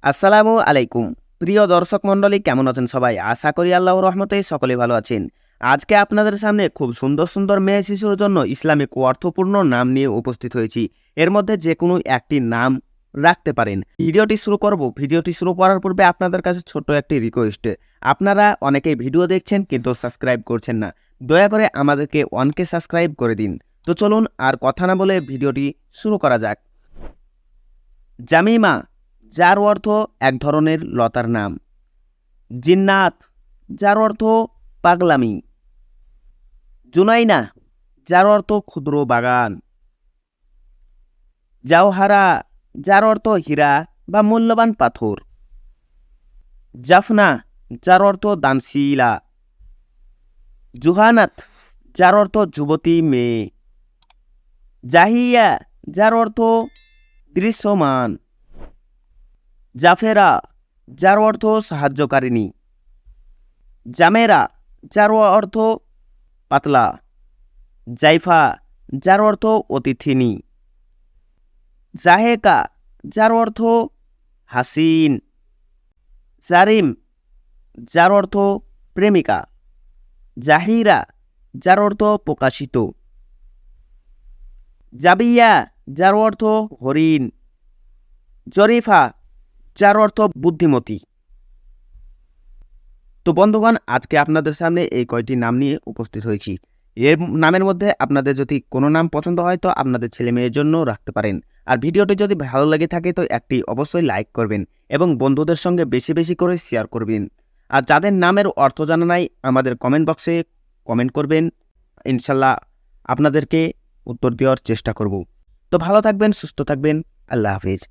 আসসালামু আলাইকুম। প্রিয় দর্শক মণ্ডলী, কেমন আছেন সবাই? আশা করি আল্লাহর রহমতে সকলে ভালো আছেন। আজকে আপনাদের সামনে খুব সুন্দর সুন্দর মেয়ে শিশুর জন্য ইসলামিক অর্থপূর্ণ নাম নিয়ে উপস্থিত হয়েছি। এর মধ্যে যে কোনো একটি নাম রাখতে পারেন। ভিডিওটি শুরু করার পূর্বে আপনাদের কাছে ছোট্ট একটি রিকোয়েস্ট। আপনারা অনেকেই ভিডিও দেখছেন কিন্তু সাবস্ক্রাইব করছেন না। দয়া করে আমাদেরকে অনকে সাবস্ক্রাইব করে দিন। তো চলুন আর কথা না বলে ভিডিওটি শুরু করা যাক। জামিমা, যার অর্থ এক ধরনের লতার নাম। জিন্নাত, যার অর্থ পাগলামি। জুনাইনা, যার অর্থ ক্ষুদ্র বাগান। জাওহারা, যার অর্থ হীরা বা মূল্যবান পাথর। জাফনা, যার অর্থ দানশীলা। জুহানাত, যার অর্থ যুবতী মেয়ে। জাহিয়া, যার অর্থ দৃশ্যমান। জাফেরা, যার অর্থ সাহায্যকারিণী। জামেরা, যার অর্থ পাতলা। জাইফা, যার অর্থ অতিথিনী। জাহেকা, যার অর্থ হাসিন। জারিম, যার অর্থ প্রেমিকা। জাহিরা, যার অর্থ প্রকাশিত। জাবিয়া, যার অর্থ হরিণ। জরিফা, যার অর্থ বুদ্ধিমতী। তো বন্ধুগণ, আজকে আপনাদের সামনে এই কয়টি নাম নিয়ে উপস্থিত হয়েছি। এর নামের মধ্যে আপনাদের যদি কোনো নাম পছন্দ হয় তো আপনাদের ছেলে মেয়ের জন্য রাখতে পারেন। আর ভিডিওটি যদি ভালো লেগে থাকে তো একটি অবশ্যই লাইক করবেন এবং বন্ধুদের সঙ্গে বেশি বেশি করে শেয়ার করবেন। আর যাদের নামের অর্থ জানা নাই আমাদের কমেন্ট বক্সে কমেন্ট করবেন, ইনশাল্লাহ আপনাদেরকে উত্তর দেওয়ার চেষ্টা করব। তো ভালো থাকবেন, সুস্থ থাকবেন, আল্লাহ হাফিজ।